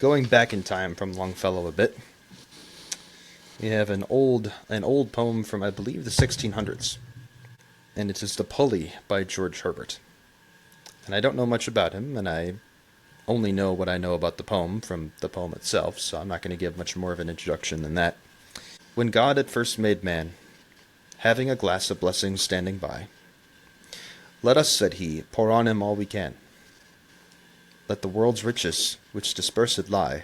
Going back in time from Longfellow a bit, we have an old poem from, I believe, the 1600s, and it is the Pulley by George Herbert. And I don't know much about him, and I only know what I know about the poem from the poem itself, so I'm not going to give much more of an introduction than that. When God at first made man, having a glass of blessings standing by, let us, said he, pour on him all we can. Let the world's riches, which dispersed lie,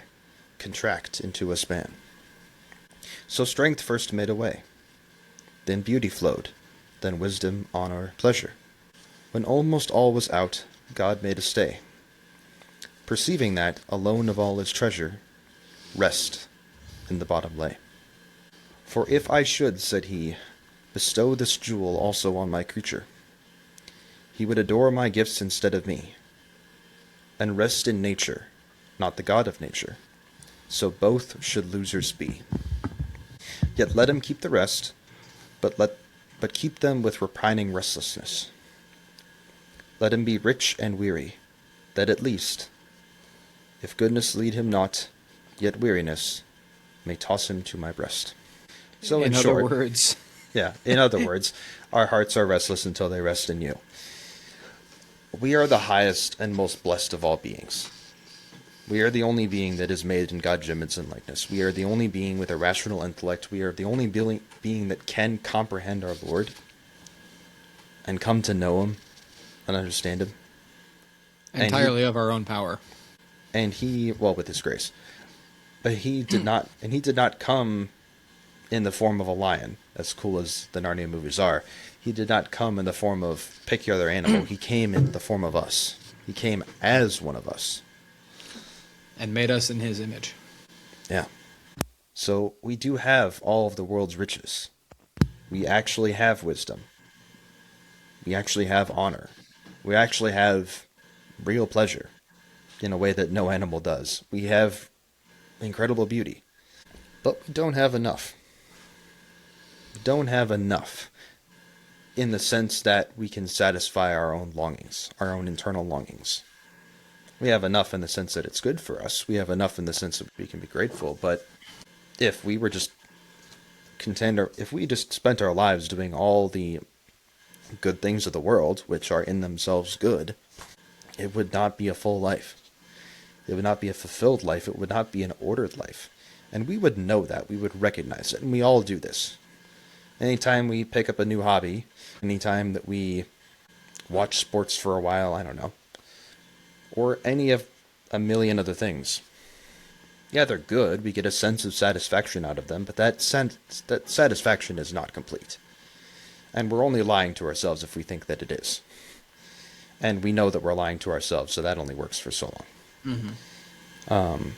contract into a span. So strength first made a way, then beauty flowed, then wisdom, honor, pleasure. When almost all was out, God made a stay, perceiving that, alone of all his treasure, rest in the bottom lay. For if I should, said he, bestow this jewel also on my creature, he would adore my gifts instead of me, and rest in nature, not the God of nature. So both should losers be. Yet let him keep the rest, but keep them with repining restlessness. Let him be rich and weary, that at least, if goodness lead him not, yet weariness may toss him to my breast. So in short, other words, in other words, our hearts are restless until they rest in you. We are the highest and most blessed of all beings. We are the only being that is made in God's image and likeness. We are the only being with a rational intellect. We are the only being that can comprehend our Lord and come to know him and understand him. entirely of our own power. And he, well, with his grace. But he did not come in the form of a lion, as cool as the Narnia movies are. He did not come in the form of pick your other animal. He came in the form of us. He came as one of us. And made us in his image. Yeah. So we do have all of the world's riches. We actually have wisdom. We actually have honor. We actually have real pleasure in a way that no animal does. We have incredible beauty. But we don't have enough. We don't have enough in the sense that we can satisfy our own longings, our own internal longings. We have enough in the sense that it's good for us. We have enough in the sense that we can be grateful. But if we were just if we just spent our lives doing all the good things of the world, which are in themselves good, it would not be a full life. It would not be a fulfilled life. It would not be an ordered life. And we would know that. We would recognize it. And we all do this. Anytime we pick up a new hobby, anytime that we watch sports for a while, I don't know, or any of a million other things. Yeah, they're good. We get a sense of satisfaction out of them, but that satisfaction is not complete. And we're only lying to ourselves if we think that it is. And we know that we're lying to ourselves, so that only works for so long. Mm-hmm.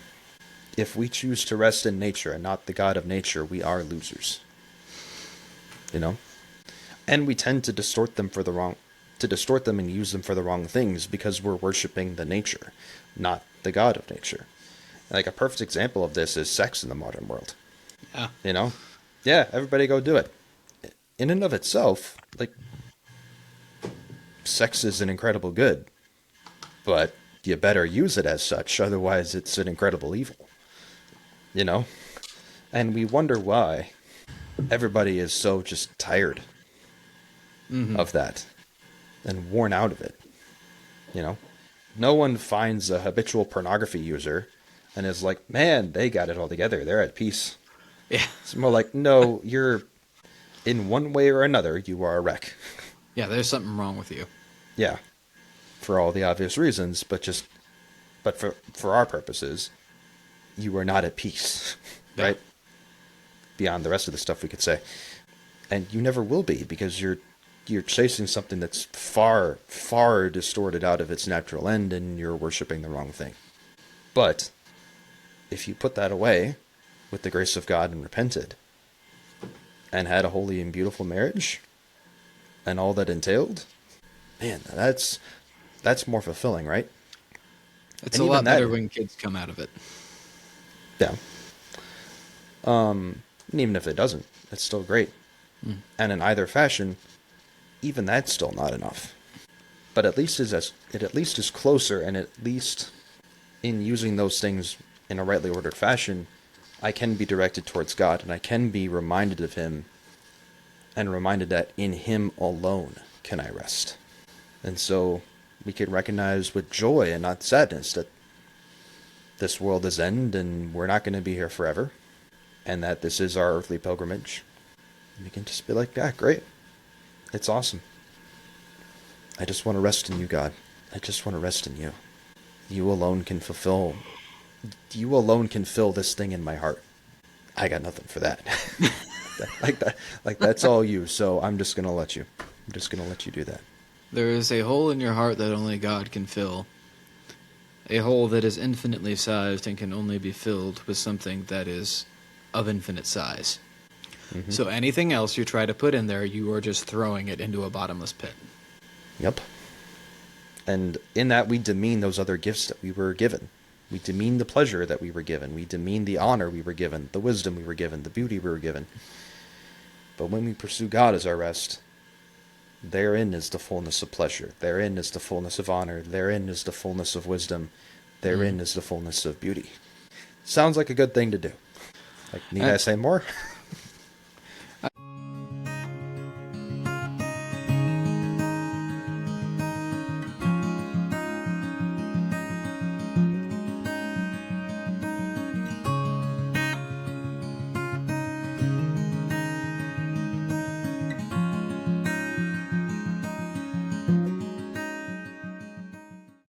If we choose to rest in nature and not the God of nature, we are losers. You know? And we tend to distort them and use them for the wrong things because we're worshiping the nature, not the God of nature. Like a perfect example of this is sex in the modern world. Yeah. You know? Yeah, everybody go do it. In and of itself, like, sex is an incredible good, but you better use it as such, otherwise it's an incredible evil. You know? And we wonder why everybody is so just tired of that and worn out of it. You know? No one finds a habitual pornography user and is like, man, they got it all together. They're at peace. Yeah. It's more like, no, you're, in one way or another, you are a wreck. Yeah, there's something wrong with you. Yeah. For all the obvious reasons, but for our purposes, you are not at peace. Yeah. Right? Beyond the rest of the stuff we could say. And you never will be, because you're chasing something that's far, far distorted out of its natural end, and you're worshiping the wrong thing. But if you put that away with the grace of God and repented, and had a holy and beautiful marriage, and all that entailed, man, that's more fulfilling, right? It's a lot better when kids come out of it. Yeah. And even if it doesn't, it's still great. And in either fashion, even that's still not enough. But it at least is closer, and at least in using those things in a rightly ordered fashion, I can be directed towards God, and I can be reminded of Him, and reminded that in Him alone can I rest. And so we can recognize with joy and not sadness that this world is end and we're not going to be here forever, and that this is our earthly pilgrimage. We can just be like, yeah, great. It's awesome. I just want to rest in you, God. I just want to rest in you. You alone can fulfill. You alone can fill this thing in my heart. I got nothing for that. Like that's all you. So I'm just gonna let you. I'm just gonna let you do that. There is a hole in your heart that only God can fill. A hole that is infinitely sized and can only be filled with something that is of infinite size. Mm-hmm. So anything else you try to put in there, you are just throwing it into a bottomless pit. Yep. And in that, we demean those other gifts that we were given. We demean the pleasure that we were given. We demean the honor we were given, the wisdom we were given, the beauty we were given. But when we pursue God as our rest, therein is the fullness of pleasure. Therein is the fullness of honor. Therein is the fullness of wisdom. Therein is the fullness of beauty. Sounds like a good thing to do. Like, need I say more?